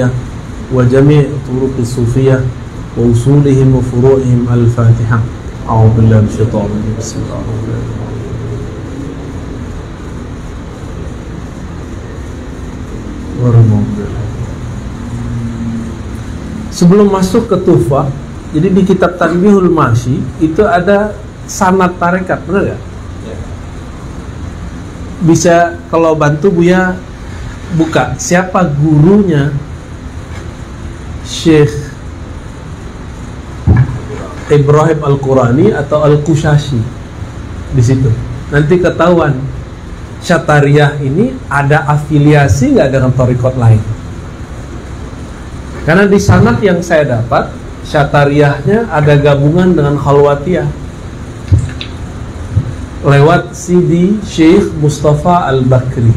Syadhariyah wa jami' turuq as-sufiyah wa usulihim wa furu'ihim. Al-Fatihah. A'udzu billahi minasyaitonir rajim. Bismillahirrahmanirrahim. Sebelum masuk ke Tuhfah, jadi di kitab Tanbihul Masyi itu ada sanad tarekat, benar gak? Bisa kalau bantu Buya buka siapa gurunya Syekh Ibrahim Al-Qurani atau Al-Qushashi di situ. Nanti ketahuan Syadhariyah ini ada afiliasi nggak dengan thariqat lain. Karena di sanad yang saya dapat, Syadhariyahnya ada gabungan dengan Khalwatiyah lewat Sidi Syekh Mustafa Al-Bakri.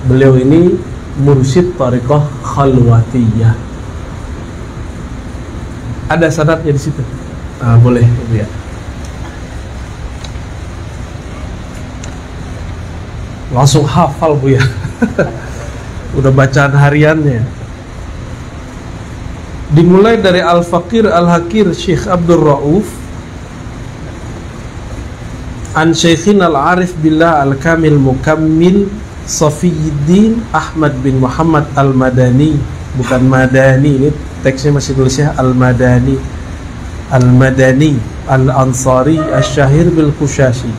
Beliau ini mursyid thariqah Khalwatiyah. Ada sanadnya di situ. Boleh lihat. Langsung hafal Buya. Udah bacaan hariannya. Dimulai dari Al-Faqir Al-Hakir Syekh Abdul Rauf an Syekhin Al-Arif Billah Al-Kamil Mukammil Safiyuddin Ahmad bin Muhammad Al-Madani. Bukan Madani, ini teksnya masih tulisnya Al-Madani, Al-Madani Al-Ansari Asy-Syahir bil-Qushashi.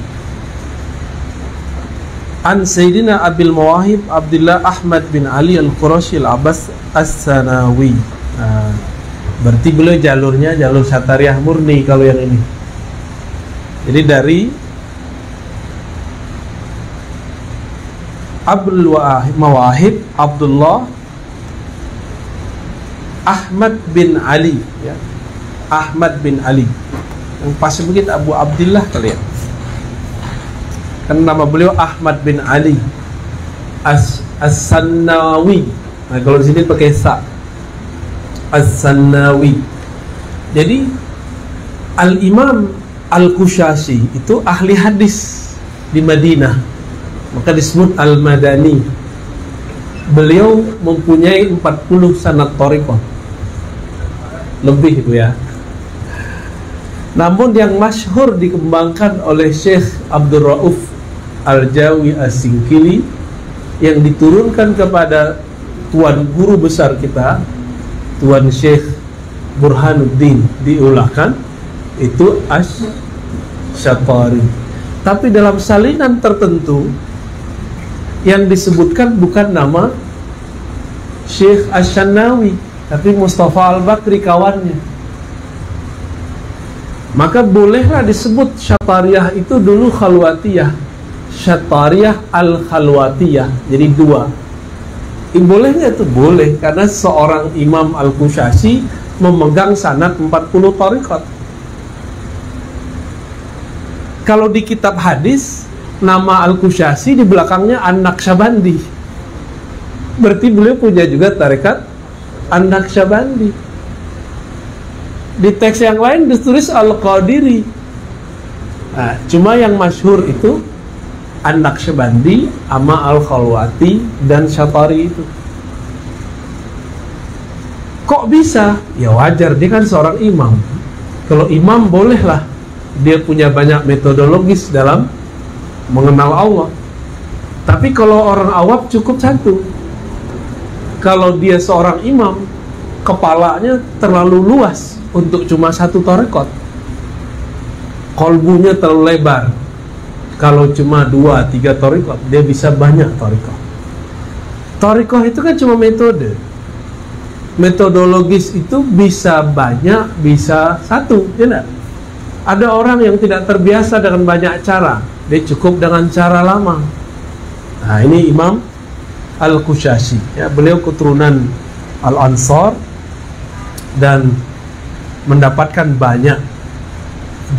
An Sayyidina Abil Mawahib Abdullah Ahmad bin Ali Al-Qurashi Al-Abbas As-Sanawi. Berarti beliau jalurnya jalur Syadhariyah murni kalau yang ini. Jadi dari Abdul Mawahib Abdullah Ahmad bin Ali, ya. Ahmad bin Ali. Yang pasti begitu Abu Abdullah kalian. Kan nama beliau Ahmad bin Ali As-Sanawi. Nah kalau di sini pakai sa, As-Sanawi. Jadi Al-Imam Al-Qushashi itu ahli hadis di Madinah, maka disebut Al-Madani. Beliau mempunyai 40 sanad thariqah lebih itu ya. Namun yang masyhur dikembangkan oleh Syekh Abdul Rauf Al-Jawi As-Singkili yang diturunkan kepada tuan guru besar kita, Tuan Syekh Burhanuddin diulahkan, itu Asy-Syadhari. Tapi dalam salinan tertentu yang disebutkan bukan nama Syekh Asy-Syanawi, tapi Mustafa Al-Bakri kawannya. Maka bolehlah disebut Syadhariyah itu dulu Khalwatiyah, Syadhariyah Al-Khalwatiyah. Jadi dua. Bolehnya itu boleh, karena seorang Imam Al-Qushashi memegang sanad 40 thariqat. Kalau di kitab hadis nama Al-Qushashi di belakangnya An-Naqsyabandi, berarti beliau punya juga tarekat An-Naqsyabandi. Di teks yang lain ditulis Al-Qadiri. Nah, cuma yang masyhur itu An-Naqsyabandi sama Al-Khalwati dan Syadhari itu. Kok bisa? Ya wajar, dia kan seorang imam. Kalau imam bolehlah dia punya banyak metodologis dalam mengenal Allah. Tapi kalau orang awam cukup satu. Kalau dia seorang imam, kepalanya terlalu luas untuk cuma satu thariqat. Kolbunya terlalu lebar. Kalau cuma 2-3 thariqat, dia bisa banyak thariqat. Thariqah itu kan cuma metode. Metodologis itu bisa banyak, bisa satu, ya enggak? Ada orang yang tidak terbiasa dengan banyak cara, dia cukup dengan cara lama. Nah, ini Imam Al-Qushashi, ya, beliau keturunan Al-Ansar dan mendapatkan banyak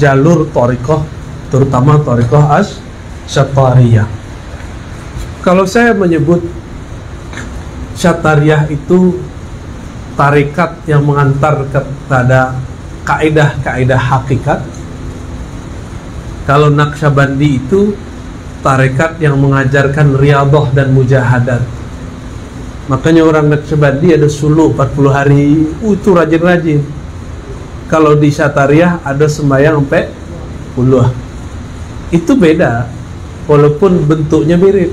jalur thariqah, terutama thariqah Asy-Syadhariyah. Kalau saya menyebut Syadhariyah itu tarekat yang mengantar kepada kaidah-kaidah hakikat, kalau Naqsyabandi itu tarekat yang mengajarkan riyadhah dan mujahadat. Makanya orang Naqsyabandi ada suluh 40 hari, itu rajin-rajin. Kalau di Syatariah ada sembahyang sampai puluh. Itu beda, walaupun bentuknya mirip.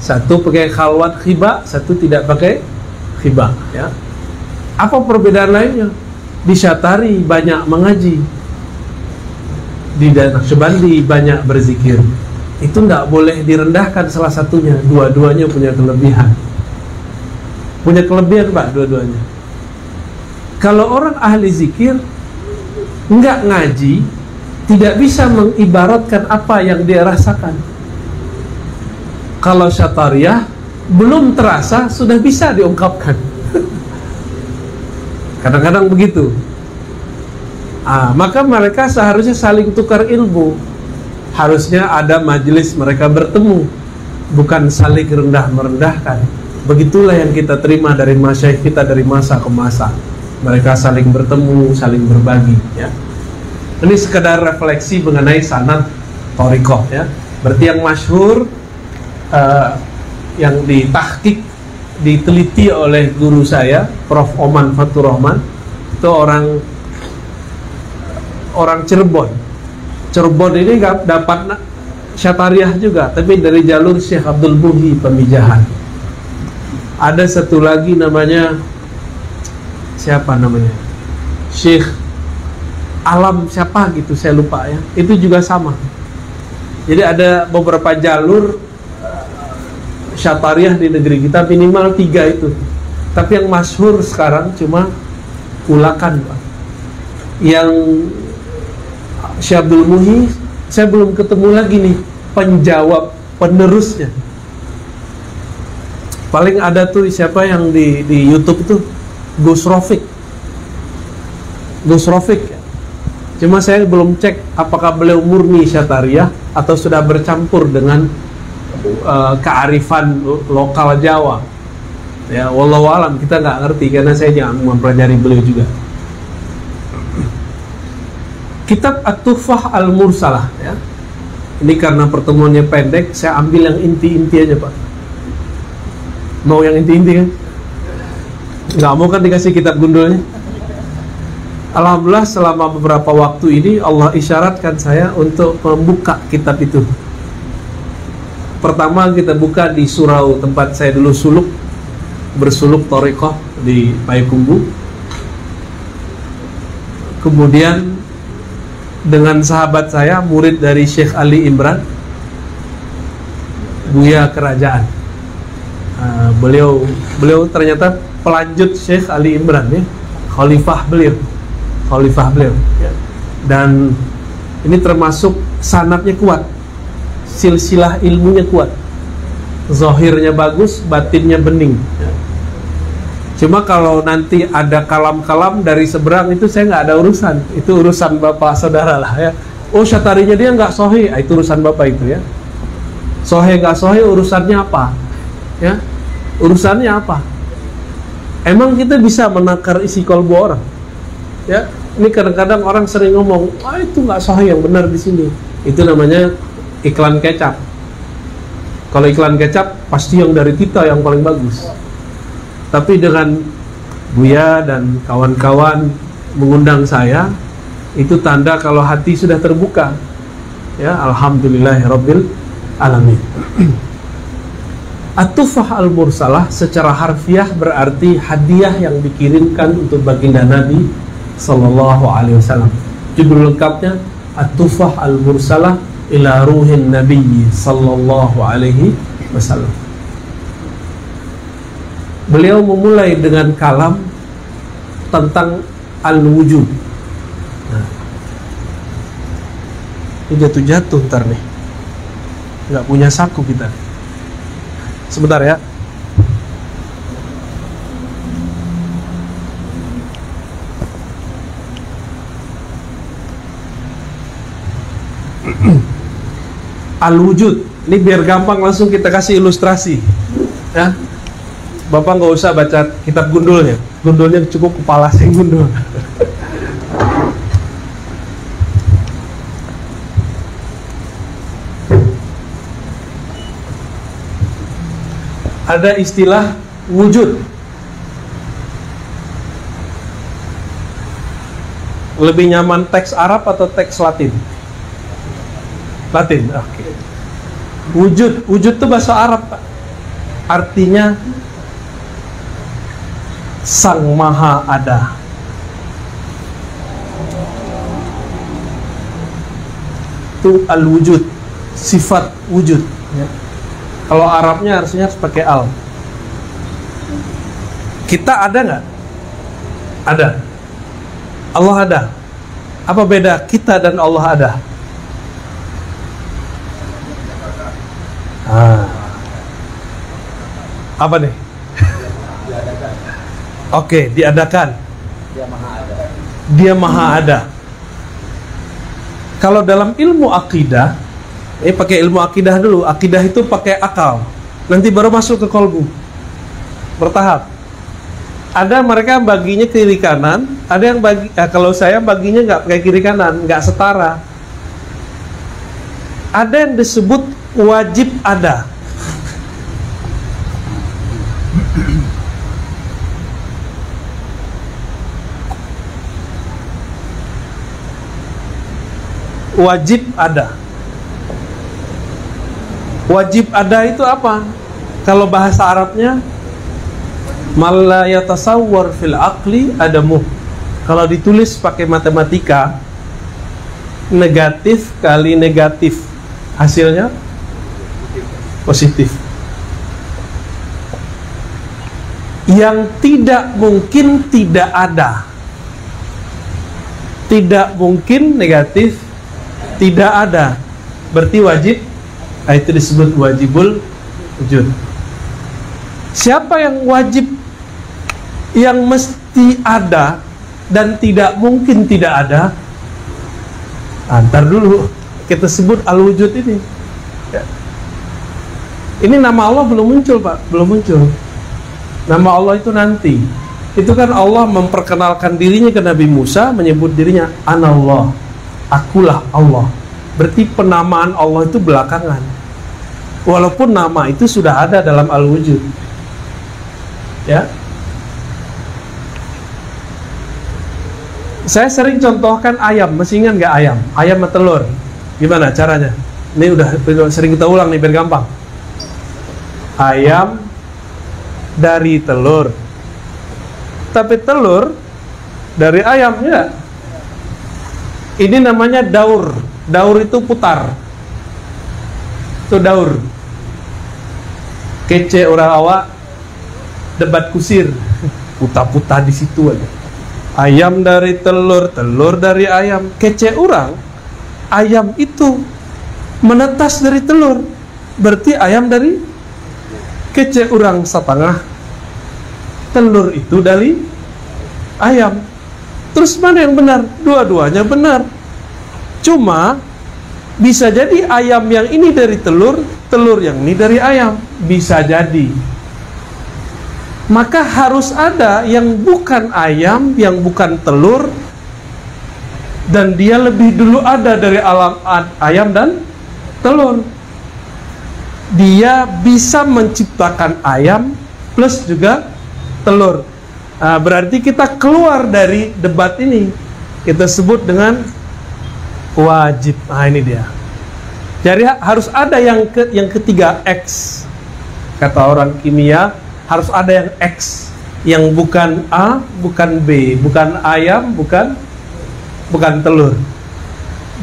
Satu pakai khalwat khibah, satu tidak pakai khibah, ya. Apa perbedaan lainnya? Di Syatari banyak mengaji, di Naqsyabandi banyak berzikir. Itu tidak boleh direndahkan salah satunya. Dua-duanya punya kelebihan. Punya kelebihan Pak, dua-duanya. Kalau orang ahli zikir enggak ngaji, tidak bisa mengibaratkan apa yang dia rasakan. Kalau Syatariah belum terasa sudah bisa diungkapkan. Kadang-kadang begitu. Maka mereka seharusnya saling tukar ilmu. Harusnya ada majelis mereka bertemu, bukan saling rendah-merendahkan. Begitulah yang kita terima dari masyayikh kita dari masa ke masa. Mereka saling bertemu, saling berbagi, ya. Ini sekedar refleksi mengenai sanad thariqah, ya. Berarti yang masyhur, yang ditahqiq, diteliti oleh guru saya, Prof. Oman Fatur Rahman, itu orang Cirebon. Cirebon ini dapat Syatariah juga, tapi dari jalur Syekh Abdul Muhi Pemijahan. Ada satu lagi namanya, siapa namanya? Syekh Alam siapa gitu, saya lupa ya. Itu juga sama. Jadi ada beberapa jalur Syatariah di negeri kita, minimal 3 itu. Tapi yang masyhur sekarang cuma Ulakan, Pak. Yang Syekh Abdul Muhi, saya belum ketemu lagi nih penjawab penerusnya. Paling ada tuh siapa yang di YouTube tuh, Gus Rafiq. Cuma saya belum cek apakah beliau murni Syatariah atau sudah bercampur dengan kearifan lokal Jawa. Ya, wallahu alam, kita nggak ngerti karena saya jangan mempelajari beliau juga. Kitab At-Tuhfah Al-Mursalah, ya. Ini karena pertemuannya pendek, saya ambil yang inti-inti aja, Pak. Mau yang inti-inti kan? Nggak mau kan dikasih kitab gundulnya? Alhamdulillah selama beberapa waktu ini Allah isyaratkan saya untuk membuka kitab itu. Pertama kita buka di surau tempat saya dulu bersuluk thariqah di Payakumbuh. Kemudian dengan sahabat saya, murid dari Syekh Ali Imran, Buya Kerajaan. Beliau ternyata pelanjut Syekh Ali Imran, ya, khalifah beliau. Ya. Dan ini termasuk sanadnya kuat, silsilah ilmunya kuat, zahirnya bagus, batinnya bening. Ya. Cuma kalau nanti ada kalam-kalam dari seberang itu saya nggak ada urusan. Itu urusan bapak saudara lah, ya. Oh, syatarinya dia nggak sahih, itu urusan bapak itu, ya. Sahih nggak sahih urusannya apa? Ya, urusannya apa? Emang kita bisa menakar isi kolbu orang? Ya, ini kadang-kadang orang sering ngomong, itu nggak sahih yang benar di sini. Itu namanya iklan kecap. Kalau iklan kecap pasti yang dari kita yang paling bagus. Tapi dengan Buya dan kawan-kawan mengundang saya, itu tanda kalau hati sudah terbuka. Ya, alhamdulillahirabbil alamin. At-Tuhfah Al-Mursalah secara harfiah berarti hadiah yang dikirimkan untuk baginda Nabi sallallahu alaihi wasallam. Judul lengkapnya At-Tuhfah Al-Mursalah ila ruhin Nabi sallallahu alaihi wasallam. Beliau memulai dengan kalam tentang al-wujud. Nah, ini jatuh-jatuh ntar nih, nggak punya saku kita. Sebentar ya. Al-wujud. Ini biar gampang langsung kita kasih ilustrasi, ya. Bapak nggak usah baca kitab gundulnya. Gundulnya cukup kepala saya gundul. Ada istilah wujud. Lebih nyaman teks Arab atau teks Latin? Latin, oke. Wujud itu bahasa Arab, Pak. Artinya Sang Maha Ada. Itu al-wujud, sifat wujud ya. Kalau Arabnya harusnya harus pakai al. Kita ada nggak? Ada. Allah ada. Apa beda kita dan Allah ada? Apa nih? Oke, diadakan. Dia maha ada. Kalau dalam ilmu akidah, pakai ilmu akidah dulu. Akidah itu pakai akal. Nanti baru masuk ke kolbu. Bertahap. Ada mereka baginya kiri kanan, ada yang bagi. Kalau saya baginya nggak pakai kiri kanan, nggak setara. Ada yang disebut wajib ada. Wajib ada. Wajib ada itu apa? Kalau bahasa Arabnya mala yatasawwar fil aqli adamu. Kalau ditulis pakai matematika, negatif kali negatif, hasilnya positif. Yang tidak mungkin tidak ada. Tidak mungkin negatif tidak ada. Berarti wajib. Itu disebut wajibul wujud. Siapa yang wajib, yang mesti ada dan tidak mungkin tidak ada? Ntar dulu kita sebut al-wujud ini ya. Ini nama Allah belum muncul, Pak. Belum muncul. Nama Allah itu nanti. Itu kan Allah memperkenalkan dirinya ke Nabi Musa, menyebut dirinya Anallah, akulah Allah. Berarti penamaan Allah itu belakangan. Walaupun nama itu sudah ada dalam al-wujud. Ya. Saya sering contohkan ayam, masih ingat nggak ayam? Ayam sama telur. Gimana caranya? Ini udah sering kita ulang nih biar gampang. Ayam dari telur. Tapi telur dari ayam ya. Ini namanya daur. Daur itu putar. Itu daur. Kece orang awak debat kusir. Putar-putar di situ aja. Ayam dari telur, telur dari ayam. Kece orang, ayam itu menetas dari telur. Berarti ayam dari kece orang setengah. Telur itu dari ayam. Terus mana yang benar? Dua-duanya benar. Cuma bisa jadi ayam yang ini dari telur, telur yang ini dari ayam. Bisa jadi. Maka harus ada yang bukan ayam, yang bukan telur, dan dia lebih dulu ada dari alam ayam dan telur. Dia bisa menciptakan ayam plus juga telur. Nah, berarti kita keluar dari debat ini. Kita sebut dengan wajib. Nah, ini dia. Jadi harus ada yang ketiga, X. Kata orang kimia, harus ada yang X, yang bukan A, bukan B, bukan ayam, bukan telur.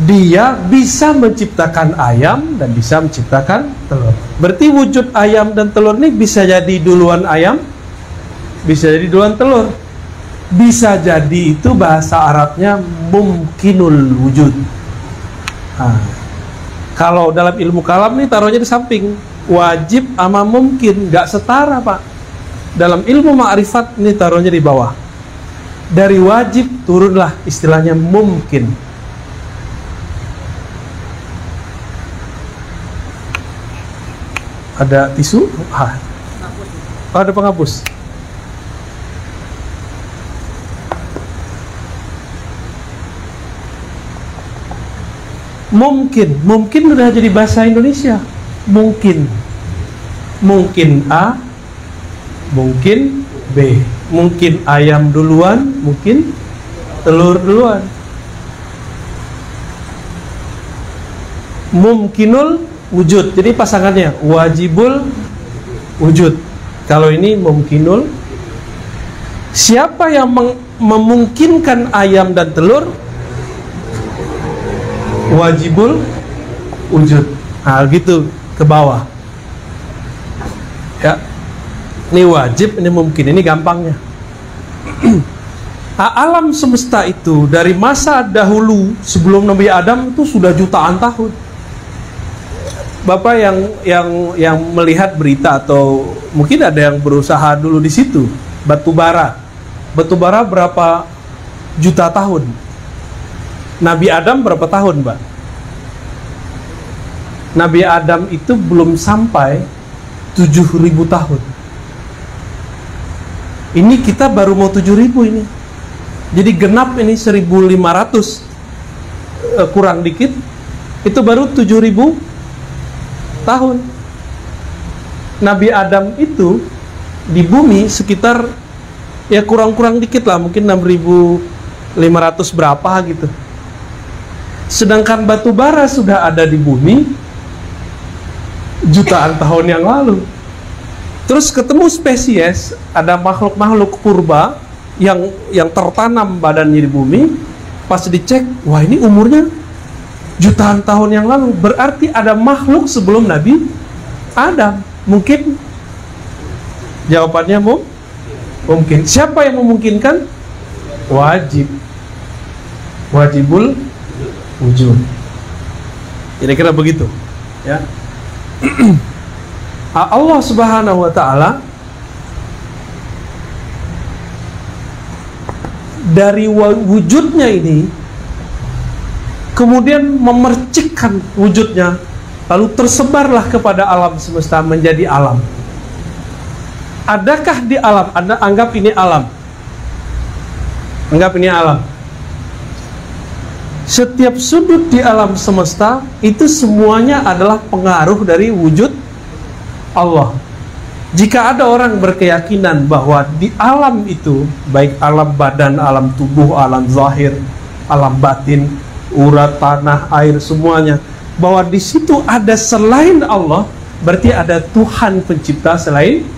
Dia bisa menciptakan ayam dan bisa menciptakan telur. Berarti wujud ayam dan telur ini bisa jadi duluan ayam, bisa jadi duluan telur. Bisa jadi itu bahasa Arabnya mumkinul wujud. Nah, kalau dalam ilmu kalam nih taruhnya di samping. Wajib sama mungkin nggak setara, Pak. Dalam ilmu ma'rifat ini taruhnya di bawah. Dari wajib turunlah istilahnya mungkin. Ada tisu? Oh, ada penghapus. Mungkin udah jadi bahasa Indonesia. Mungkin A, mungkin B. Mungkin ayam duluan, mungkin telur duluan. Mumkinul wujud, jadi pasangannya wajibul wujud. Kalau ini mumkinul, siapa yang memungkinkan ayam dan telur? Wajibul wujud. Nah gitu ke bawah ya. Ini wajib, ini mungkin, ini gampangnya. Alam semesta itu dari masa dahulu sebelum Nabi Adam itu sudah jutaan tahun. Bapak yang melihat berita atau mungkin ada yang berusaha dulu di situ, batu bara berapa juta tahun? Nabi Adam berapa tahun, Mbak? Nabi Adam itu belum sampai 7.000 tahun. Ini kita baru mau 7.000 ini. Jadi genap ini 1.500 kurang dikit, itu baru 7.000 tahun. Nabi Adam itu di bumi sekitar ya kurang-kurang dikit lah, mungkin 6.500 berapa gitu. Sedangkan batu bara sudah ada di bumi jutaan tahun yang lalu. Terus ketemu spesies, ada makhluk-makhluk purba yang tertanam badannya di bumi. Pas dicek, wah ini umurnya jutaan tahun yang lalu. Berarti ada makhluk sebelum Nabi Adam. Mungkin? Jawabannya mungkin. Siapa yang memungkinkan? Wajibul wujud. Kira-kira begitu ya. Allah Subhanahu wa ta'ala dari wujudnya ini kemudian memercikkan wujudnya, lalu tersebarlah kepada alam semesta menjadi alam. Adakah di alam, Anda anggap ini alam, setiap sudut di alam semesta itu semuanya adalah pengaruh dari wujud Allah. Jika ada orang berkeyakinan bahwa di alam itu, baik alam badan, alam tubuh, alam zahir, alam batin, urat, tanah, air, semuanya, bahwa di situ ada selain Allah, berarti ada Tuhan pencipta selain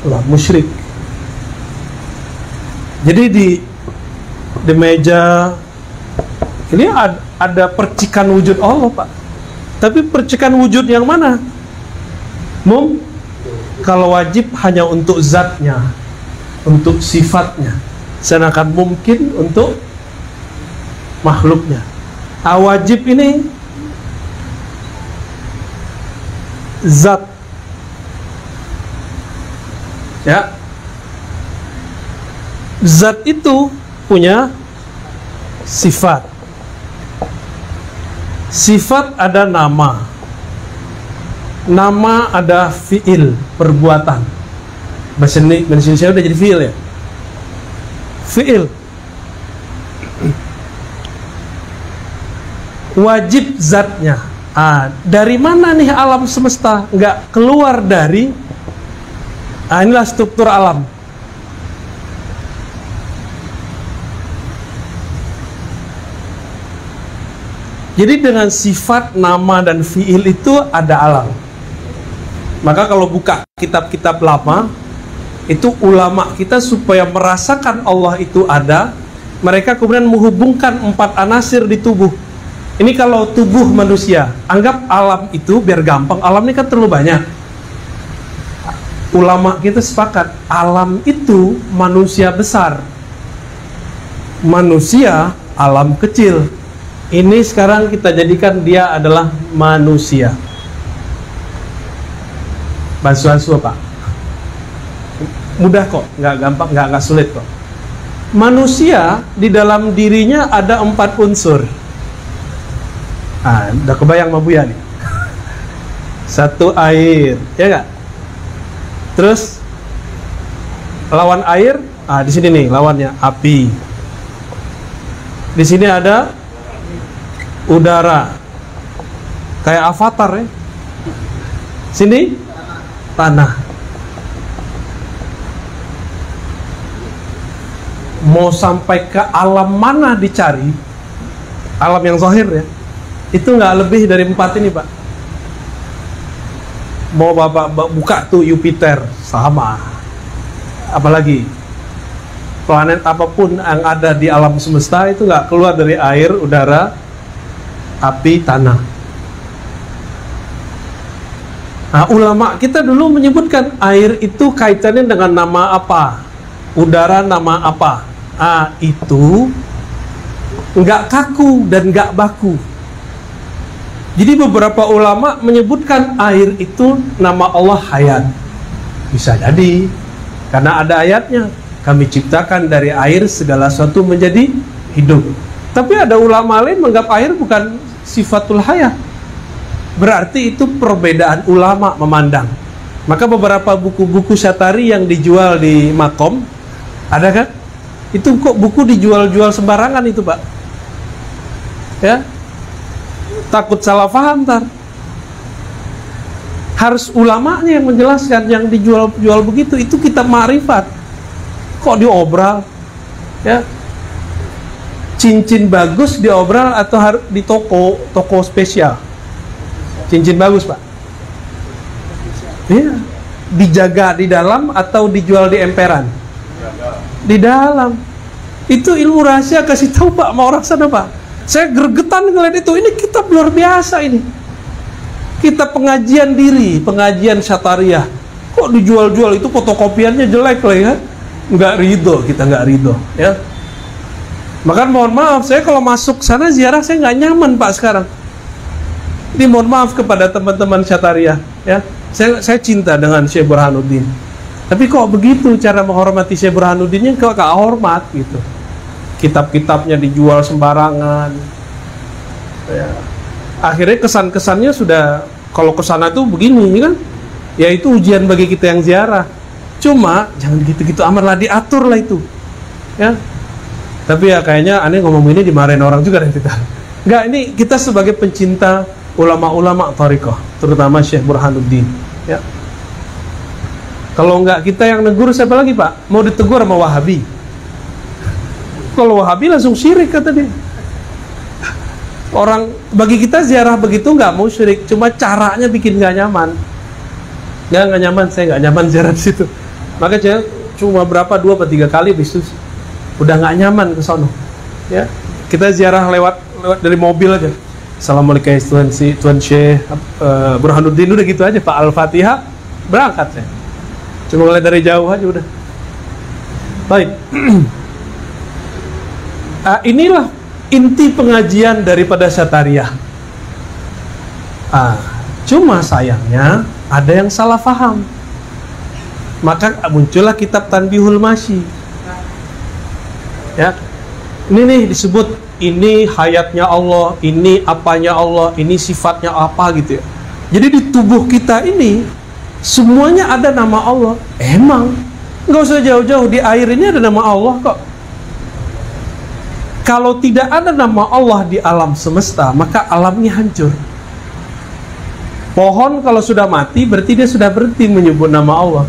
Allah, musyrik. Jadi di meja ini ada percikan wujud Allah, Pak. Tapi percikan wujud yang mana? Kalau wajib hanya untuk zatnya, untuk sifatnya, sedangkan mungkin untuk makhluknya. Wajib ini zat ya. Zat itu punya sifat. Sifat ada nama. Nama ada fi'il, perbuatan. Bahasa Indonesia udah jadi fi'il ya. Fi'il. Wajib zatnya. Dari mana nih alam semesta? Nggak keluar dari. Inilah struktur alam. Jadi dengan sifat, nama, dan fi'il itu ada alam. Maka kalau buka kitab-kitab lama, itu ulama kita supaya merasakan Allah itu ada, mereka kemudian menghubungkan 4 anasir di tubuh. Ini kalau tubuh manusia, anggap alam itu, biar gampang, alam ini kan terlalu banyak. Ulama kita sepakat, alam itu manusia besar, manusia alam kecil. Ini sekarang kita jadikan dia adalah manusia. Bansu-bansu Pak. Mudah kok, nggak gampang, nggak sulit kok. Manusia di dalam dirinya ada 4 unsur. Udah kebayang sama Buya nih. 1 air, ya nggak? Terus lawan air, di sini nih lawannya api. Di sini ada udara, kayak Avatar ya. Sini tanah. mau sampai ke alam mana dicari, alam yang zahir ya, itu nggak lebih dari 4 ini Pak. Mau Bapak buka tuh Jupiter, sama. Apalagi planet apapun yang ada di alam semesta itu nggak keluar dari air, udara, api, tanah. Nah, ulama kita dulu menyebutkan air itu kaitannya dengan nama apa, udara nama apa. Ah, itu nggak kaku dan nggak baku. Jadi beberapa ulama menyebutkan air itu nama Allah Hayat. Bisa jadi karena ada ayatnya, kami ciptakan dari air segala sesuatu menjadi hidup. Tapi ada ulama lain menganggap air bukan sifatul hayat. Berarti itu perbedaan ulama memandang. Maka beberapa buku-buku Syatari yang dijual di Makom, ada kan? Itu kok buku dijual-jual sembarangan itu Pak. Ya, takut salah paham ntar. Harus ulamanya yang menjelaskan. Yang dijual-jual begitu itu kitab ma'rifat. Kok diobral? Ya, cincin bagus diobral atau harus di toko spesial? Cincin bagus Pak. Iya, dijaga di dalam atau dijual di emperan? Di dalam. Itu ilmu rahasia, kasih tahu Pak sama orang sana Pak. Saya gregetan ngeliat itu. Ini kitab luar biasa ini. Kitab pengajian diri, pengajian Syatariah. Kok dijual-jual, itu fotokopiannya jelek lah ya. Nggak ridho, kita nggak ridho ya. Maka mohon maaf, saya kalau masuk sana ziarah saya nggak nyaman Pak sekarang. Ini mohon maaf kepada teman-teman Syatariah ya. Saya cinta dengan Syekh Burhanuddin. Tapi kok begitu cara menghormati Syekh Burhanuddinnya, kok gak hormat gitu. Kitab-kitabnya dijual sembarangan ya. Akhirnya kesan-kesannya sudah, kalau kesana tuh begini kan, ya itu ujian bagi kita yang ziarah. Cuma jangan gitu-gitu amat lah, diatur lah itu ya. Tapi ya kayaknya aneh ngomong ini dimarahin orang juga deh kita. Enggak, ini kita sebagai pencinta ulama-ulama thariqah, terutama Syekh Burhanuddin ya. Kalau enggak kita yang negur, siapa lagi Pak? Mau ditegur sama Wahabi. Kalau Wahabi langsung syirik kata dia. Orang bagi kita ziarah begitu nggak mau syirik, cuma caranya bikin nggak nyaman. Nggak nyaman, saya nggak nyaman ziarah di situ. Maka saya cuma berapa 2 atau 3 kali bisnis udah nggak nyaman ke sono. Ya, kita ziarah lewat dari mobil aja. Assalamualaikum Tuan Syekh Burhanuddin, udah gitu aja Pak, Al-Fatihah, berangkat saya. Cuma ngeliat dari jauh aja udah. Baik. Inilah inti pengajian daripada Syatariah. Cuma sayangnya ada yang salah paham. Maka muncullah kitab Tanbihul Masyi. Ya. Ini nih disebut, ini hayatnya Allah, ini apanya Allah, ini sifatnya apa gitu ya. Jadi di tubuh kita ini semuanya ada nama Allah. Emang nggak usah jauh-jauh, di air ini ada nama Allah kok. Kalau tidak ada nama Allah di alam semesta, maka alamnya hancur. Pohon kalau sudah mati berarti dia sudah berhenti menyebut nama Allah.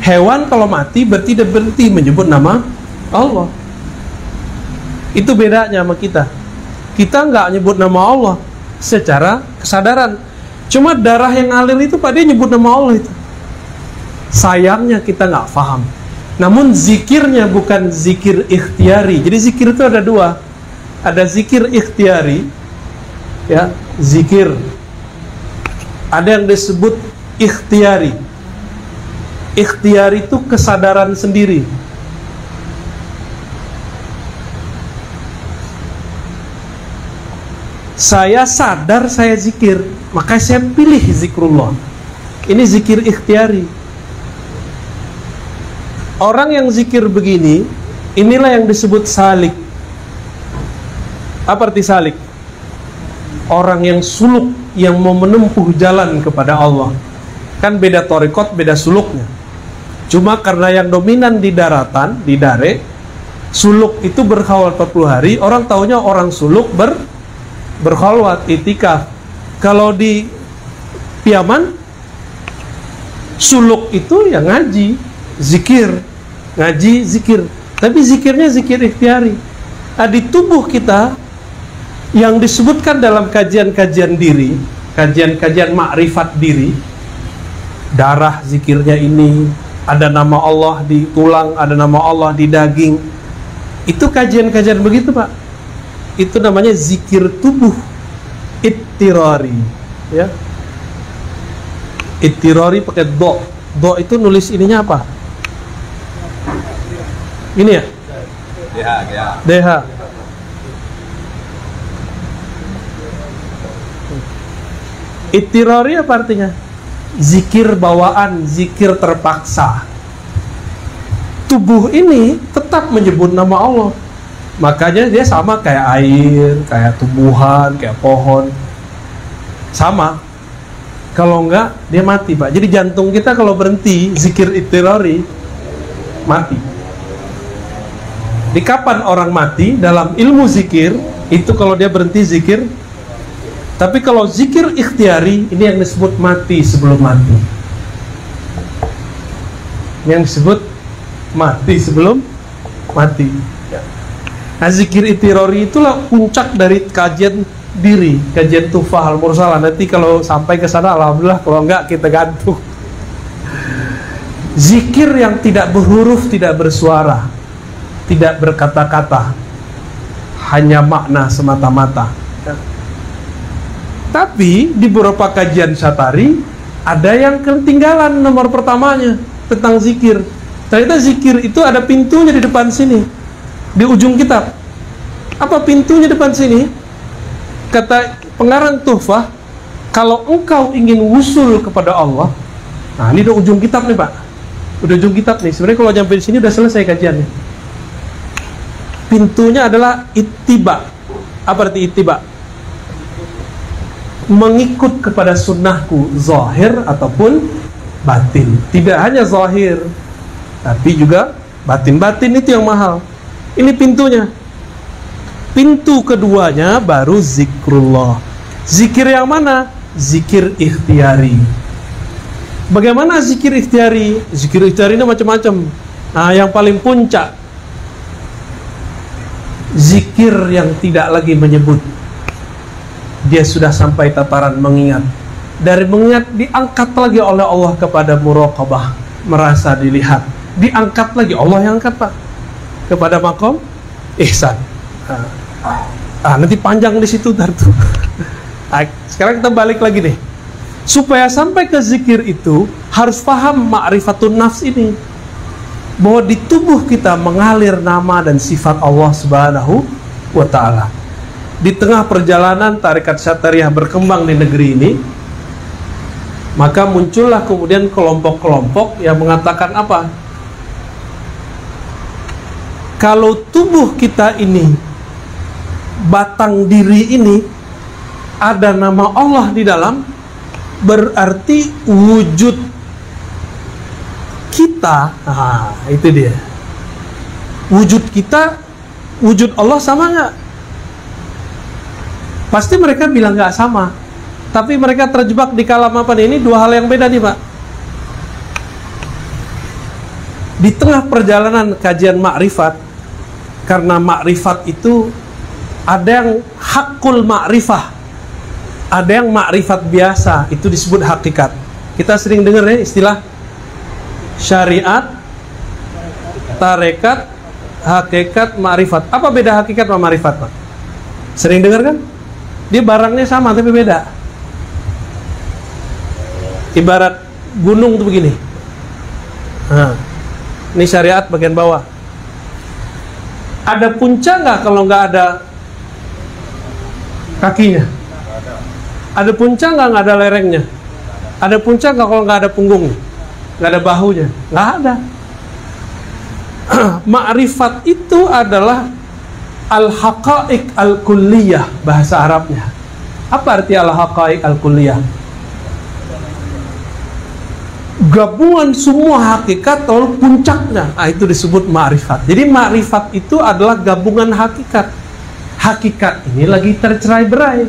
Hewan kalau mati berarti dia berhenti menyebut nama Allah. Itu bedanya sama kita. Kita nggak nyebut nama Allah secara kesadaran. Cuma darah yang ngalir itu Pak, dia nyebut nama Allah itu. Sayangnya kita nggak paham. Namun zikirnya bukan zikir ikhtiari. Jadi zikir itu ada 2. Ada zikir ikhtiari, ya, zikir. Ada yang disebut ikhtiari. Ikhtiari itu kesadaran sendiri. Saya sadar saya zikir, maka saya pilih zikrullah. Ini zikir ikhtiari. Orang yang zikir begini, inilah yang disebut salik. Apa arti salik? Orang yang suluk, yang mau menempuh jalan kepada Allah. Kan beda thariqat, beda suluknya. Cuma karena yang dominan di daratan, di dare, suluk itu berkhawal 40 hari, orang taunya orang suluk berkhalwat, itikaf. Kalau di Piaman, suluk itu ya ngaji, zikir, ngaji, zikir. Tapi zikirnya zikir ikhtiari. Nah, di tubuh kita yang disebutkan dalam kajian-kajian diri, kajian-kajian makrifat diri, darah zikirnya ini, ada nama Allah di tulang, ada nama Allah di daging. Itu kajian-kajian begitu, Pak. Itu namanya zikir tubuh ittirari, ya. Ittirari pakai do. Do itu nulis ininya apa? Ini ya? DH. Ittirari apa artinya? Zikir bawaan, zikir terpaksa. Tubuh ini tetap menyebut nama Allah. Makanya dia sama kayak air, kayak tumbuhan, kayak pohon. Sama. Kalau enggak, dia mati, Pak. Jadi jantung kita kalau berhenti zikir ittirari, mati. Di kapan orang mati dalam ilmu zikir, itu kalau dia berhenti zikir. Tapi kalau zikir ikhtiari, ini yang disebut mati sebelum mati. Yang disebut mati sebelum mati. Nah, zikir ittirari itulah puncak dari kajian diri, kajian Tuhfah Al-Mursalah. Nanti kalau sampai ke sana, alhamdulillah. Kalau enggak, kita gantung. Zikir yang tidak berhuruf, tidak bersuara, tidak berkata-kata, hanya makna semata-mata. Tapi di beberapa kajian Syatari ada yang ketinggalan nomor pertamanya tentang zikir. Ternyata zikir itu ada pintunya di depan sini, di ujung kitab. Apa pintunya depan sini? Kata pengarang Tuhfah, kalau engkau ingin wusul kepada Allah, nah ini udah ujung kitab nih, Pak. Udah ujung kitab nih. Sebenarnya kalau sampai di sini udah selesai kajiannya. Pintunya adalah ittiba. Apa arti ittiba? Mengikut kepada sunnahku, zahir ataupun batin. Tidak hanya zahir, tapi juga batin. Batin itu yang mahal. Ini pintunya. Pintu keduanya baru zikrullah. Zikir yang mana? Zikir ikhtiari. Bagaimana zikir ikhtiari? Zikir ikhtiari ini macam-macam. Nah, yang paling puncak, zikir yang tidak lagi menyebut. Dia sudah sampai tataran mengingat. Dari mengingat diangkat lagi oleh Allah kepada muraqabah, merasa dilihat. Diangkat lagi, Allah yang angkat, Pak, kepada maqam ihsan. Nanti panjang di situ tuh. Sekarang kita balik lagi nih. Supaya sampai ke zikir itu harus paham ma'rifatun nafs ini, bahwa di tubuh kita mengalir nama dan sifat Allah Subhanahu wa ta'ala. Di tengah perjalanan tarekat Syatariah berkembang di negeri ini, maka muncullah kemudian kelompok-kelompok yang mengatakan apa? Kalau tubuh kita ini, batang diri ini, ada nama Allah di dalam, berarti wujud kita, itu dia. Wujud kita, wujud Allah sama nggak? Pasti mereka bilang nggak sama. Tapi mereka terjebak di kalam apa nih? Ini dua hal yang beda nih, Pak. Di tengah perjalanan kajian makrifat, karena makrifat itu ada yang hakul makrifah, ada yang makrifat biasa, itu disebut hakikat. Kita sering dengar ya istilah syariat, tarekat, hakikat, makrifat. Apa beda hakikat sama makrifat, Pak? Sering dengar kan? Dia barangnya sama tapi beda. Ibarat gunung tuh begini. Ini syariat bagian bawah. Ada puncak nggak kalau nggak ada kakinya? Ada puncak nggak ada lerengnya? Ada puncak nggak kalau nggak ada punggungnya? Nggak ada bahunya? Nggak ada. Ma'rifat itu adalah al-haqa'iq al-kulliyah, bahasa Arabnya. Apa arti al-haqa'iq al-kulliyah? Gabungan semua hakikat atau puncaknya. Itu disebut ma'rifat. Jadi ma'rifat itu adalah gabungan hakikat. Hakikat ini lagi tercerai-berai.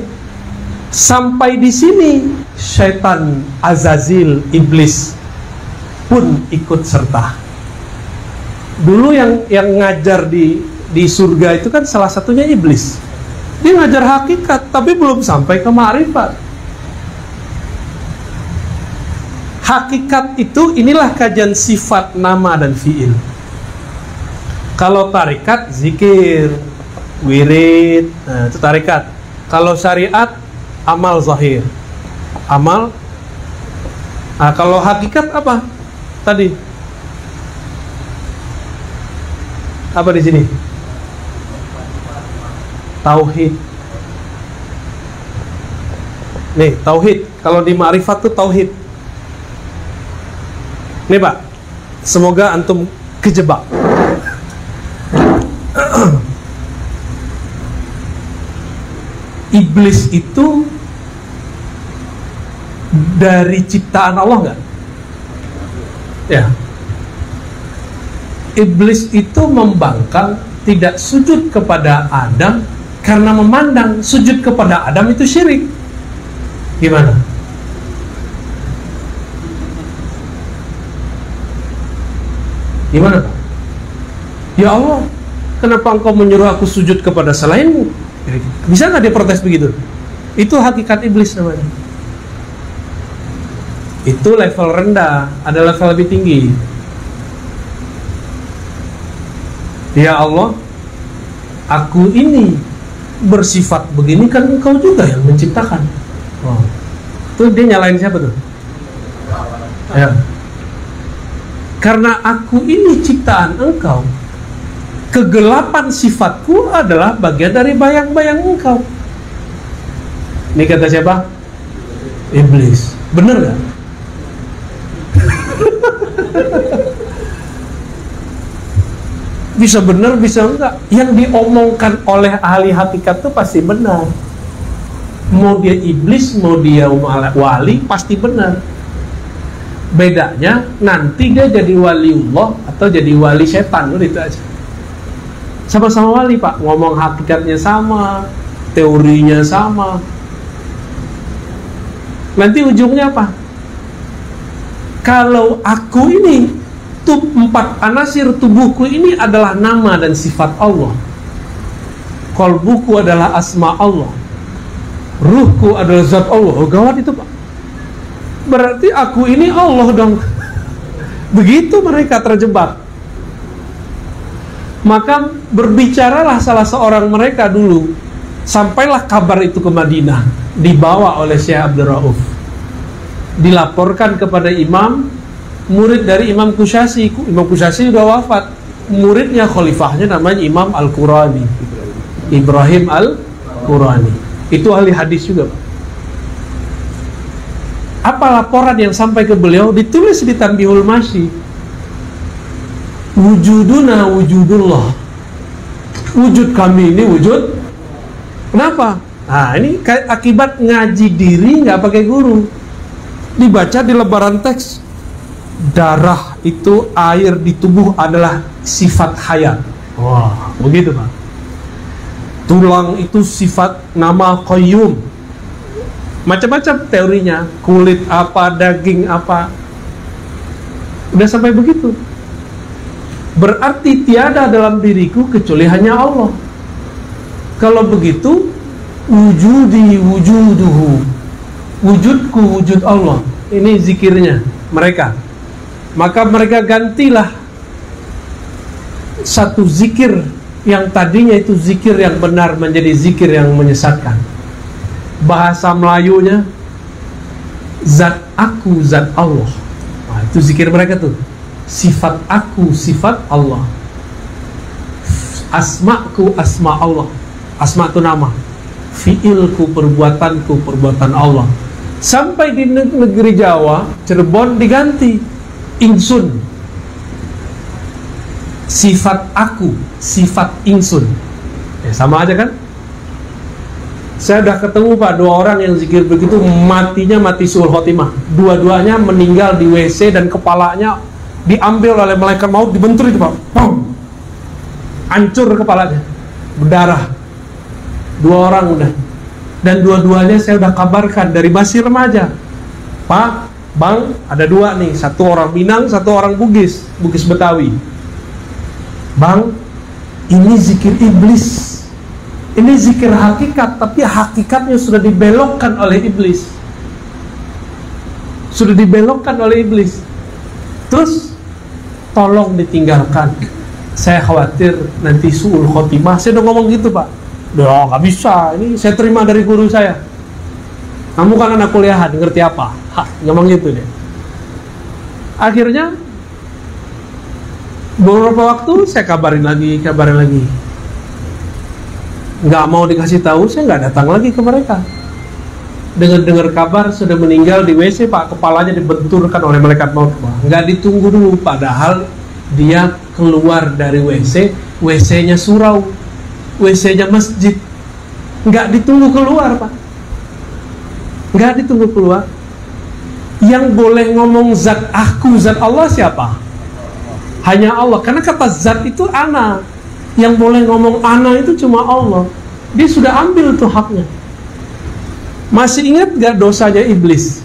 Sampai di sini syaitan Azazil, iblis pun ikut serta. Dulu yang ngajar di surga itu kan salah satunya iblis. Dia ngajar hakikat tapi belum sampai ke ma'rifat. Hakikat itu inilah kajian sifat, nama dan fiil. Kalau tarikat zikir, wirid, nah, itu tarikat. Kalau syariat amal zahir. Amal. Nah, kalau hakikat apa? Tadi. Apa di sini? Tauhid. Nih, tauhid. Kalau di ma'rifat itu tauhid. Nih Pak, semoga antum kejebak. Iblis itu dari ciptaan Allah nggak? Ya. Iblis itu membangkang, tidak sujud kepada Adam karena memandang sujud kepada Adam itu syirik. Gimana? Gimana Pak? Ya Allah, kenapa engkau menyuruh aku sujud kepada selainmu? Bisa nggak dia protes begitu? Itu hakikat iblis namanya. Itu level rendah, ada level lebih tinggi. Ya Allah, aku ini bersifat begini kan engkau juga yang menciptakan. Oh. Itu dia nyalain siapa tuh? Ya. Karena aku ini ciptaan engkau, kegelapan sifatku adalah bagian dari bayang-bayang engkau. Ini kata siapa? Iblis. Bener gak? Bisa bener, bisa enggak. Yang diomongkan oleh ahli hakikat itu pasti benar. Mau dia iblis, mau dia wali, pasti benar. Bedanya nanti dia jadi waliullah atau jadi wali setan, udah itu aja. Sama-sama wali Pak, ngomong hakikatnya sama, teorinya sama. Nanti ujungnya apa? Kalau aku ini, empat anasir tubuhku ini adalah nama dan sifat Allah. Qalbuku adalah asma Allah. Ruhku adalah zat Allah. Oh gawat itu Pak. Berarti aku ini Allah dong. Begitu mereka terjebak. Maka berbicaralah salah seorang mereka dulu. Sampailah kabar itu ke Madinah, dibawa oleh Syekh Abdul Rauf. Dilaporkan kepada imam, murid dari Imam Kusyasi. Imam Kusyasi sudah wafat. Muridnya, khalifahnya namanya Imam Al-Qurani, Ibrahim Al-Qurani. Itu ahli hadis juga Pak. Apa laporan yang sampai ke beliau? Ditulis di Tanbihul Masyi. Wujuduna wujudullah. Wujud kami ini wujud. Kenapa? Nah ini akibat ngaji diri nggak pakai guru. Dibaca di lebaran teks. Darah itu, air di tubuh adalah sifat hayat. Wah, begitu Pak. Tulang itu sifat nama qayyum. Macam-macam teorinya, kulit apa, daging apa. Udah sampai begitu. Berarti tiada dalam diriku kecuali hanya Allah. Kalau begitu, wujudi wujuduhu. Wujudku wujud Allah. Ini zikirnya mereka. Maka mereka gantilah satu zikir yang tadinya itu zikir yang benar menjadi zikir yang menyesatkan. Bahasa Melayunya zat aku, zat Allah. Nah, itu zikir mereka tuh. Sifat aku, sifat Allah. Asma'ku, asma Allah. Asma itu nama. Fi'ilku, perbuatanku, perbuatan Allah. Sampai di negeri Jawa, Cirebon diganti Insun. Sifat aku, sifat Insun. Ya, sama aja kan? Saya udah ketemu Pak, dua orang yang zikir begitu, matinya mati suul khotimah. Dua-duanya meninggal di WC dan kepalanya diambil oleh malaikat maut, dibentur itu Pak. Pum! Hancur kepalanya, berdarah. Dua orang udah. Dan dua-duanya saya udah kabarkan dari masih remaja. Pak, Bang, ada dua nih, satu orang Minang, satu orang Bugis Betawi. Bang, ini zikir iblis. Ini zikir hakikat, tapi hakikatnya sudah dibelokkan oleh iblis. Sudah dibelokkan oleh iblis. Terus tolong ditinggalkan. Saya khawatir nanti su'ul khotimah. Saya udah ngomong gitu, Pak. Udah gak bisa, ini saya terima dari guru saya. Kamu kan anak kuliahan, ngerti apa? Ngomong gitu deh. Akhirnya beberapa waktu saya kabarin lagi. Nggak mau dikasih tahu, saya nggak datang lagi ke mereka. Dengar kabar sudah meninggal di WC, Pak, kepalanya dibenturkan oleh malaikat maut. Nggak ditunggu dulu, padahal dia keluar dari WC, WC-nya surau, WC-nya masjid. Nggak ditunggu keluar, Pak. Nggak ditunggu keluar. Yang boleh ngomong zat aku, zat Allah siapa? Hanya Allah, karena kata zat itu ana. Yang boleh ngomong ana itu cuma Allah. Dia sudah ambil tuh haknya. Masih ingat gak dosanya iblis?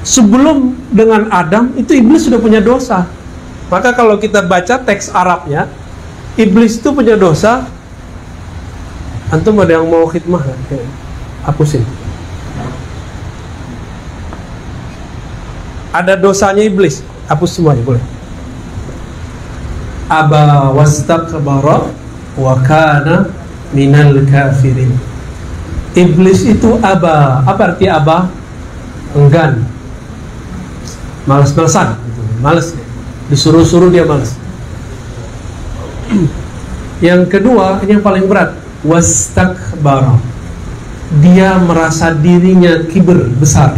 Sebelum dengan Adam, itu iblis sudah punya dosa. Maka kalau kita baca teks Arabnya, iblis itu punya dosa. Antum ada yang mau khidmah? Hapusin. Ada dosanya iblis, hapus semuanya, boleh. Aba wastakbara wa kana minal kafirin. Iblis itu aba. Apa arti aba? Enggan, malas-malasan, malas. Disuruh-suruh dia malas. Yang kedua, ini yang paling berat, wastakbara. Dia merasa dirinya kiber, besar.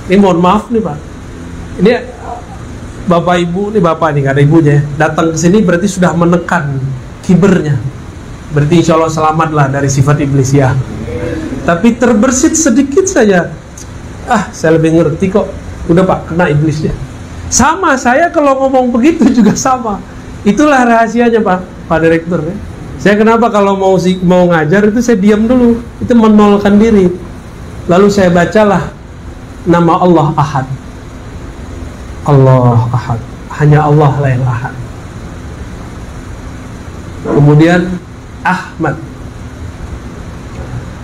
Ini mohon maaf nih, Pak. Ini Bapak Ibu, ini Bapak nih, gak ada ibunya, datang ke sini berarti sudah menekan kibernya. Berarti insya Allah selamatlah dari sifat iblis ya. Tapi terbersit sedikit saja. Saya lebih ngerti kok. Udah Pak, kena iblisnya. Sama, saya kalau ngomong begitu juga sama. Itulah rahasianya Pak Direktur ya. Saya kenapa kalau mau ngajar itu saya diam dulu. Itu menolkan diri. Lalu saya bacalah nama Allah Ahad. Allah Ahad, hanya Allah lah yang Ahad. Kemudian Ahmad.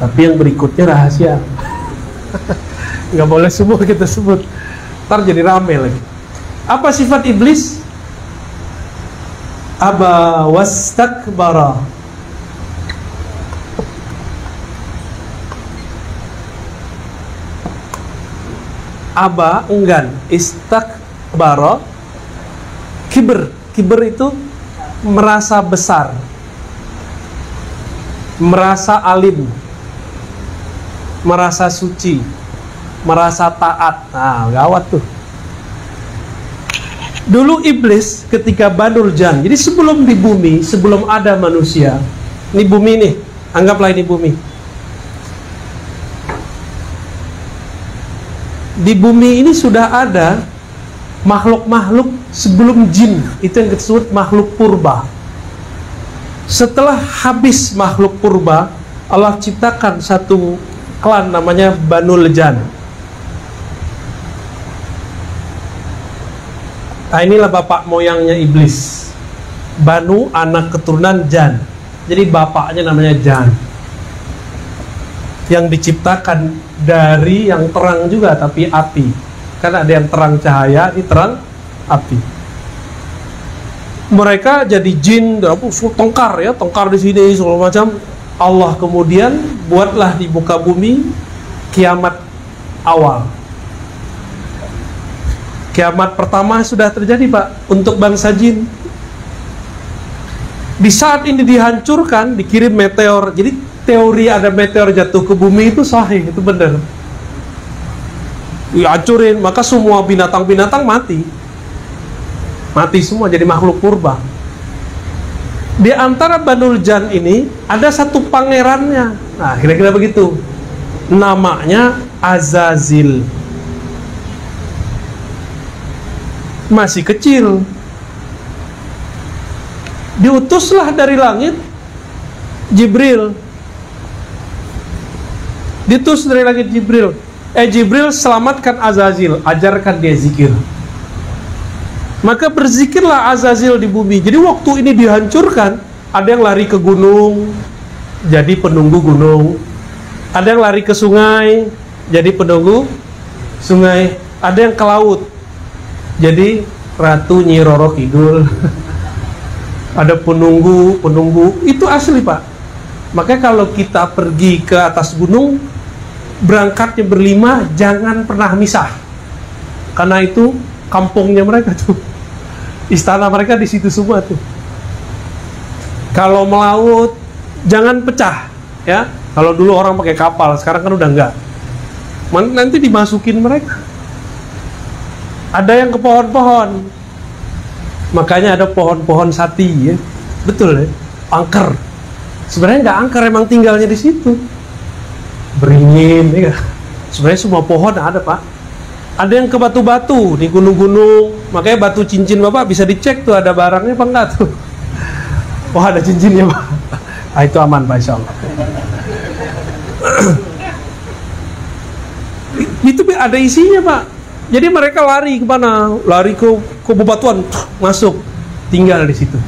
Tapi yang berikutnya rahasia. Nggak boleh semua kita sebut, ntar jadi rame lagi. Apa sifat iblis? Aba wastakbara. Aba, enggan. Istakbara, kiber. Kiber itu merasa besar, merasa alim, merasa suci, merasa taat. Nah, gawat tuh. Dulu iblis ketika Banul Jan, jadi sebelum di bumi, sebelum ada manusia, ini bumi nih, anggaplah ini bumi. Di bumi ini sudah ada makhluk-makhluk sebelum jin, itu yang disebut makhluk purba. Setelah habis makhluk purba, Allah ciptakan satu klan namanya Banul Jan. Nah, inilah bapak moyangnya iblis. Banu, anak keturunan Jan. Jadi bapaknya namanya Jan. Yang diciptakan dari yang terang juga, tapi api. Kan ada yang terang cahaya, ini terang api. Mereka jadi jin, tongkar ya, tongkar di sini segala macam. Allah kemudian buatlah di muka bumi kiamat awal. Kiamat pertama sudah terjadi Pak untuk bangsa jin. Di saat ini dihancurkan, dikirim meteor. Jadi teori ada meteor jatuh ke bumi itu sahih, itu benar. Dihancurin, maka semua binatang-binatang mati. Mati semua jadi makhluk purba. Di antara Banul Jan ini ada satu pangerannya. Nah, kira-kira begitu. Namanya Azazil. Masih kecil. Diutuslah dari langit Jibril. Diutus dari langit Jibril. Jibril, selamatkan Azazil, ajarkan dia zikir. Maka berzikirlah Azazil di bumi. Jadi waktu ini dihancurkan, ada yang lari ke gunung, jadi penunggu gunung. Ada yang lari ke sungai, jadi penunggu sungai. Ada yang ke laut, jadi Ratu Nyi Roro Kidul. Ada penunggu, itu asli Pak. Makanya kalau kita pergi ke atas gunung, berangkatnya berlima, jangan pernah misah. Karena itu kampungnya mereka tuh. Istana mereka di situ semua tuh. Kalau melaut, jangan pecah, ya. Kalau dulu orang pakai kapal, sekarang kan udah enggak. Nanti dimasukin mereka. Ada yang ke pohon-pohon. Makanya ada pohon-pohon sati, ya. Betul ya. Angker. Sebenarnya nggak angker, emang tinggalnya di situ. Beringin, ya. Sebenarnya semua pohon ada Pak. Ada yang ke batu-batu di gunung-gunung. Makanya batu cincin Bapak bisa dicek tuh ada barangnya apa enggak tuh. Wah, ada cincinnya Pak. Ah, itu aman Pak, insya Allah. Itu ada isinya Pak. Jadi mereka lari kemana? Lari ke bebatuan, masuk, tinggal di situ.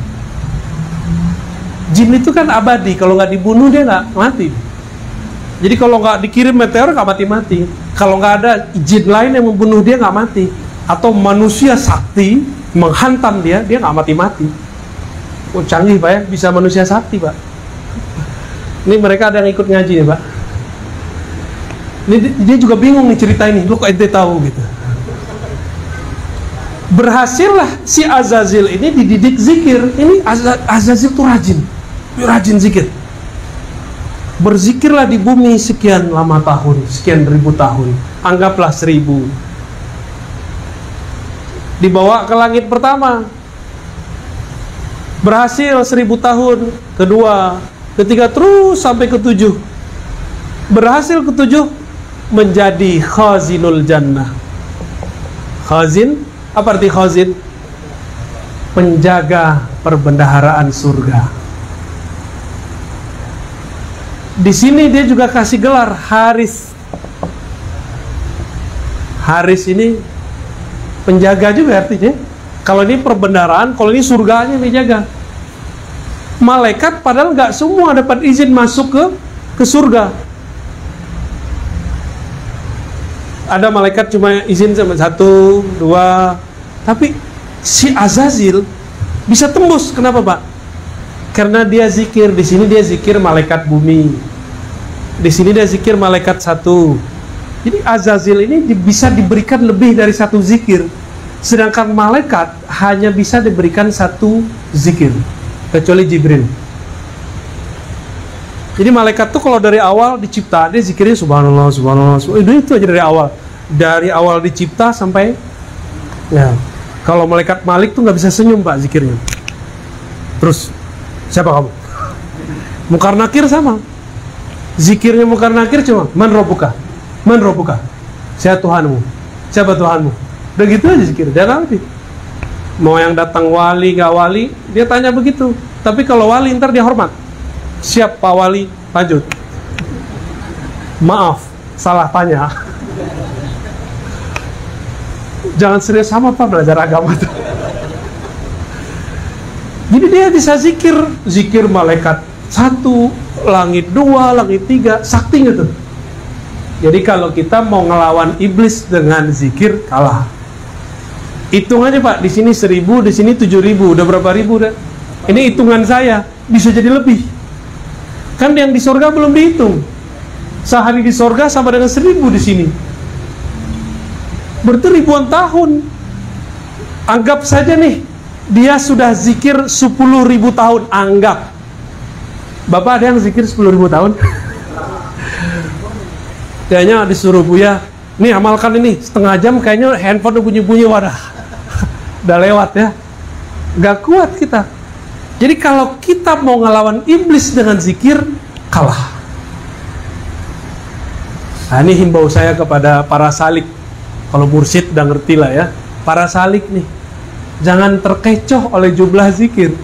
Jin itu kan abadi, kalau nggak dibunuh dia nggak mati. Jadi kalau nggak dikirim meteor nggak mati-mati. Kalau nggak ada jin lain yang membunuh dia nggak mati. Atau manusia sakti menghantam dia nggak mati-mati. Oh, canggih Pak ya, bisa manusia sakti Pak. Ini mereka ada yang ikut ngaji nih Pak. Ini dia juga bingung nih cerita ini. Lu kok ente tahu gitu. Berhasillah si Azazil ini dididik zikir. Ini Azazil tuh rajin zikir. Berzikirlah di bumi sekian lama tahun, sekian ribu tahun, anggaplah 1000. Dibawa ke langit pertama, berhasil 1000 tahun, kedua, ketiga, terus sampai ke-7. Berhasil ke-7, menjadi khazinul jannah. Khazin, apa arti khazin? Penjaga perbendaharaan surga. Di sini dia juga kasih gelar Haris. Haris ini penjaga juga artinya. Kalau ini perbendaharaan, kalau ini surganya dijaga. Malaikat padahal nggak semua dapat izin masuk ke surga. Ada malaikat cuma izin sama 1, 2, tapi si Azazil bisa tembus. Kenapa Pak? Karena dia zikir. Di sini dia zikir malaikat bumi, di sini dia zikir malaikat 1. Jadi Azazil ini bisa diberikan lebih dari 1 zikir, sedangkan malaikat hanya bisa diberikan 1 zikir, kecuali Jibril. Jadi malaikat tuh kalau dari awal dicipta dia zikirnya subhanallah, subhanallah, subhanallah. Itu aja dari awal dicipta sampai ya. Kalau malaikat Malik tuh nggak bisa senyum Pak zikirnya. Terus siapa kamu? Munkar Nakir sama. Zikirnya Munkar Nakir cuma man rabbuka, man rabbuka. Siapa Tuhanmu? Siapa Tuhanmu? Udah gitu aja zikir. Dia ngerti. Mau yang datang wali nggak wali, dia tanya begitu. Tapi kalau wali ntar dia hormat. Siap Pak Wali, lanjut. Maaf, salah tanya. Jangan serius sama Pak belajar agama tuh. Jadi dia bisa zikir malaikat 1, langit 2, langit 3, sakti gitu. Jadi kalau kita mau ngelawan iblis dengan zikir, kalah. Hitung aja Pak, di sini 1000, di sini 7000, udah berapa ribu dah? Ini hitungan saya, bisa jadi lebih. Kan yang di surga belum dihitung. Sehari di surga sama dengan 1000 di sini. Berarti ribuan tahun. Anggap saja nih, dia sudah zikir 10.000 tahun, anggap. Bapak ada yang zikir 10.000 tahun? Kayaknya disuruh Buya, nih amalkan ini, setengah jam kayaknya handphone udah bunyi-bunyi, wadah. Udah lewat ya. Gak kuat kita. Jadi kalau kita mau ngelawan iblis dengan zikir, kalah. Nah ini himbau saya kepada para salik. Kalau mursyid udah ngerti lah ya. Para salik nih, jangan terkecoh oleh jumlah zikir.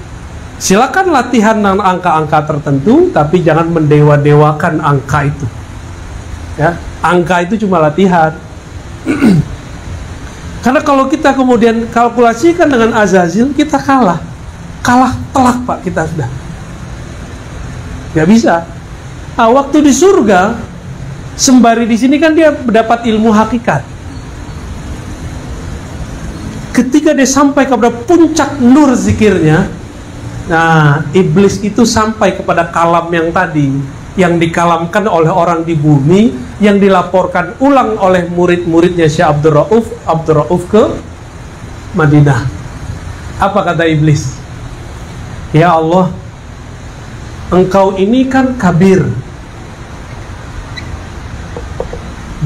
Silakan latihan dengan angka-angka tertentu, tapi jangan mendewa-dewakan angka itu. Ya, angka itu cuma latihan. Karena kalau kita kemudian kalkulasikan dengan Azazil, kita kalah telak Pak, kita sudah nggak bisa. Nah, waktu di surga, sembari di sini kan dia mendapat ilmu hakikat. Ketika dia sampai kepada puncak nur zikirnya, nah iblis itu sampai kepada kalam yang tadi, yang dikalamkan oleh orang di bumi, yang dilaporkan ulang oleh murid-muridnya Syekh Abdul Rauf ke Madinah. Apa kata iblis? Ya Allah, Engkau ini kan kabir.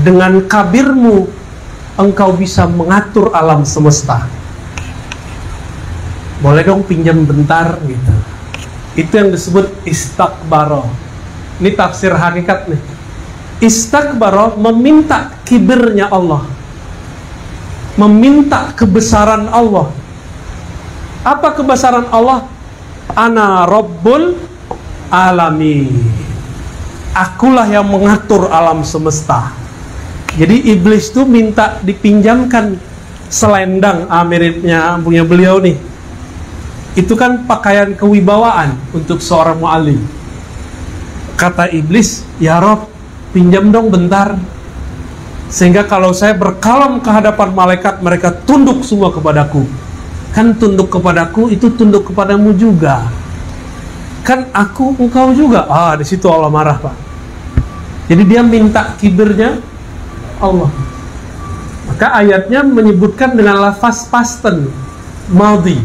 Dengan kabirmu, Engkau bisa mengatur alam semesta. Boleh dong pinjam bentar gitu. Itu yang disebut istakbaro. Ini tafsir hakikat nih. Istakbaro meminta kibirnya Allah, meminta kebesaran Allah. Apa kebesaran Allah? Ana Rabbul Alamin. Akulah yang mengatur alam semesta. Jadi iblis tuh minta dipinjamkan selendang, miripnya punya beliau nih. Itu kan pakaian kewibawaan untuk seorang mu'alim. Kata iblis, ya Rob, pinjam dong bentar, sehingga kalau saya berkalam ke hadapan malaikat, mereka tunduk semua kepadaku. Kan tunduk kepadaku itu tunduk kepadamu juga. Kan aku, engkau juga. Di situ Allah marah Pak. Jadi dia minta kibirnya Allah. Maka ayatnya menyebutkan dengan lafaz pasten madhi,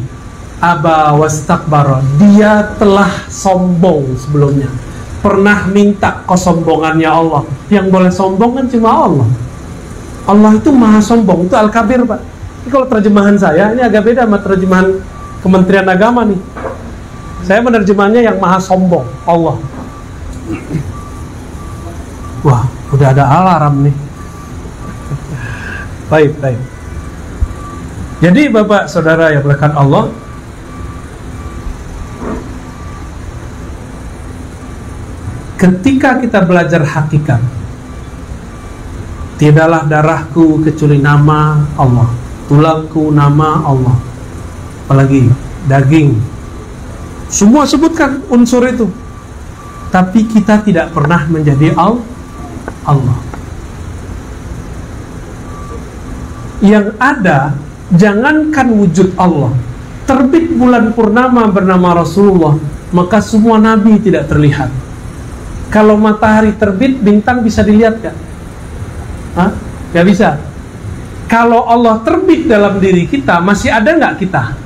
aba wastakbara. Dia telah sombong sebelumnya, pernah minta kesombongannya Allah. Yang boleh sombong kan cuma Allah. Allah itu maha sombong, itu Al-Kabir Pak. Ini kalau terjemahan saya, ini agak beda sama terjemahan Kementerian Agama nih. Saya menerjemahnya yang maha sombong, Allah. Wah, udah ada alarm nih. Baik. Jadi Bapak Saudara yang dimuliakan Allah, ketika kita belajar hakikat, tidaklah darahku kecuali nama Allah, tulangku nama Allah, apalagi daging, semua sebutkan unsur itu. Tapi kita tidak pernah menjadi Allah. Yang ada, jangankan wujud Allah, terbit bulan purnama bernama Rasulullah, maka semua nabi tidak terlihat. Kalau matahari terbit, bintang bisa dilihat gak? Gak bisa. Kalau Allah terbit dalam diri kita, masih ada gak kita?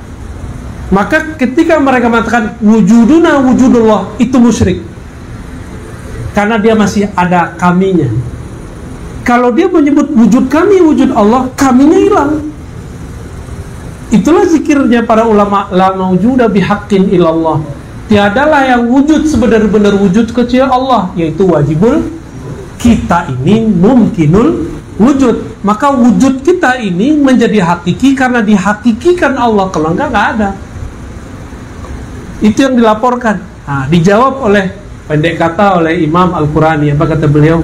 Maka ketika mereka mengatakan wujuduna wujudullah, itu musyrik, karena dia masih ada kaminya. Kalau dia menyebut wujud kami, wujud Allah, kaminya hilang. Itulah zikirnya para ulama, la maujuda bihaqqin ilallah. Tiadalah yang wujud sebenar-benar wujud kecuali Allah, yaitu wajibul. Kita ini mumkinul wujud. Maka wujud kita ini menjadi hakiki karena dihakikikan Allah. Kalau enggak ada. Itu yang dilaporkan. Dijawab oleh, pendek kata, oleh Imam Al-Qurani. Apa kata beliau?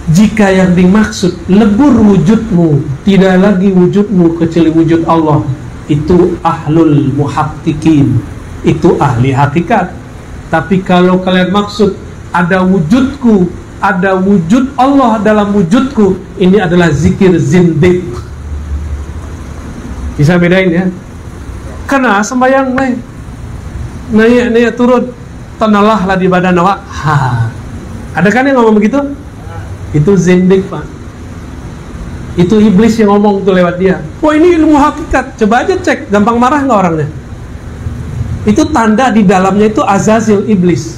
Jika yang dimaksud lebur wujudmu, tidak lagi wujudmu kecuali wujud Allah, itu ahlul muhaqqiqin, itu ahli hakikat. Tapi kalau kalian maksud ada wujudku, ada wujud Allah dalam wujudku, ini adalah zikir zindiq. Bisa bedain ya? Karena sembahyang naik turun, tanalahlah di badan awak. Ada kan yang ngomong begitu? Itu zindiq Pak. Itu iblis yang ngomong tuh lewat dia. Wah, ini ilmu hakikat. Coba aja cek, gampang marah nggak orangnya? Itu tanda di dalamnya itu Azazil, iblis,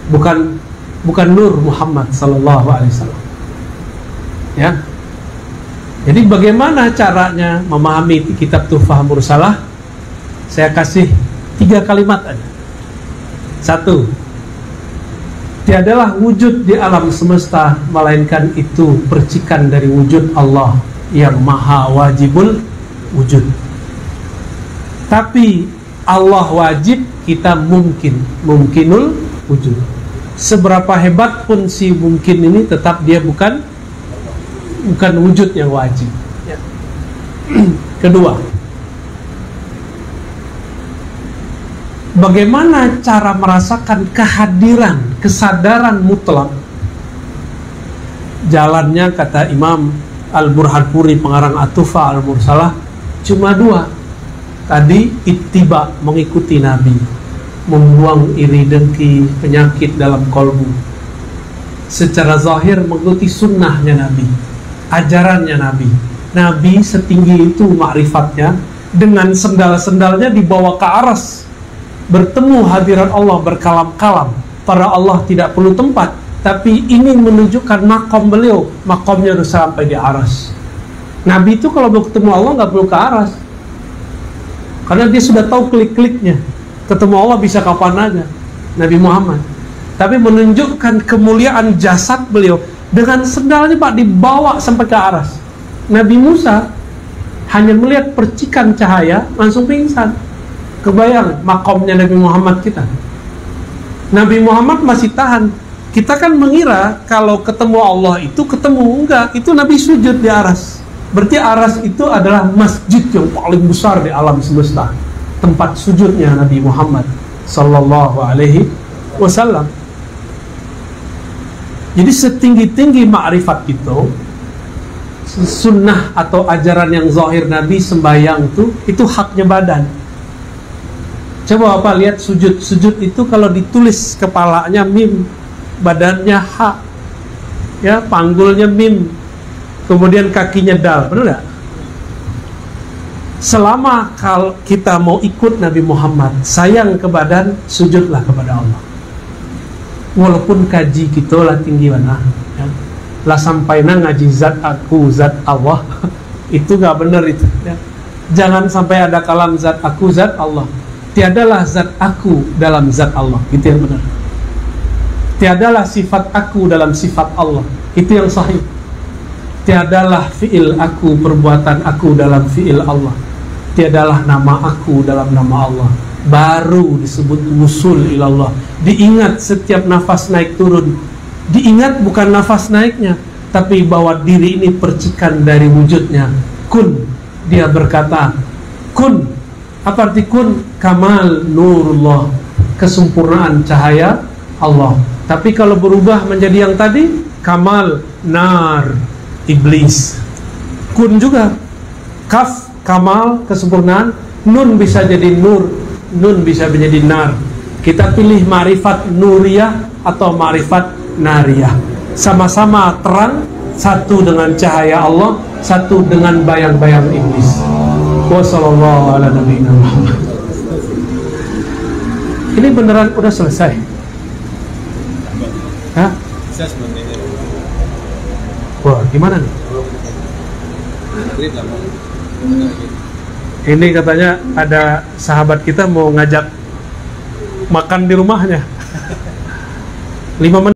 bukan Nur Muhammad sallallahu alaihi wasallam. Ya. Jadi bagaimana caranya memahami kitab Tuhfah Mursalah? Saya kasih 3 kalimat aja. 1. Tiadalah wujud di alam semesta melainkan itu percikan dari wujud Allah yang maha wajibul wujud. Tapi Allah wajib, kita mungkinul wujud. Seberapa hebat pun si mungkin ini, tetap dia bukan wujud yang wajib ya. Kedua, bagaimana cara merasakan kehadiran, kesadaran mutlak? Jalannya, kata Imam Al-Burhanpuri, pengarang At-Tufa Al-Mursalah, cuma dua. Tadi ittiba, mengikuti Nabi, membuang iri dengki, penyakit dalam kolbu. Secara zahir mengikuti sunnahnya Nabi, ajarannya Nabi. Nabi setinggi itu ma'rifatnya, dengan sendal-sendalnya dibawa ke aras, bertemu hadirat Allah berkalam-kalam. Para Allah tidak perlu tempat, tapi ini menunjukkan makom beliau, makomnya harus sampai di aras. Nabi itu kalau mau ketemu Allah nggak perlu ke aras, karena dia sudah tahu klik-kliknya. Ketemu Allah bisa kapan aja, Nabi Muhammad. Tapi menunjukkan kemuliaan jasad beliau, dengan sendalnya Pak dibawa sampai ke aras. Nabi Musa hanya melihat percikan cahaya langsung pingsan. Kebayang makomnya Nabi Muhammad kita. Nabi Muhammad masih tahan. Kita kan mengira kalau ketemu Allah itu ketemu, enggak, itu Nabi sujud di aras. Berarti aras itu adalah masjid yang paling besar di alam semesta, tempat sujudnya Nabi Muhammad sallallahu alaihi wasallam. Jadi setinggi-tinggi ma'rifat itu, sunnah atau ajaran yang zahir Nabi sembahyang itu haknya badan. Coba apa lihat sujud. Sujud itu kalau ditulis kepalanya mim, badannya ha, ya, panggulnya mim, kemudian kakinya dal, benar nggak? Selama kalau kita mau ikut Nabi Muhammad, sayang ke badan, sujudlah kepada Allah. Walaupun kaji kita lah tinggi mana, ya. Lah sampai na ngaji zat aku, zat Allah, itu nggak benar itu. Ya. Jangan sampai ada kalam zat aku, zat Allah. Tiadalah zat aku dalam zat Allah, itu yang benar. Tiadalah sifat aku dalam sifat Allah, itu yang sahih. Tiadalah fi'il aku, perbuatan aku dalam fi'il Allah. Tiadalah nama aku dalam nama Allah. Baru disebut wusul ilallah. Diingat setiap nafas naik turun. Diingat bukan nafas naiknya, tapi bahwa diri ini percikan dari wujudnya. Kun, dia berkata, kun. Apa arti kun? Kamal nurullah, kesempurnaan cahaya Allah. Tapi kalau berubah menjadi yang tadi, kamal nar, iblis. Kun juga, kaf, kamal, kesempurnaan. Nun bisa jadi nur, nun bisa menjadi nar. Kita pilih ma'rifat nuriyah atau ma'rifat nariyah. Sama-sama terang, satu dengan cahaya Allah, satu dengan bayang-bayang iblis. Wassallallahu ala nabiyina Muhammad. Ini beneran udah selesai? Hah? Wah, gimana nih? Ini katanya ada sahabat kita mau ngajak makan di rumahnya. 5 menit.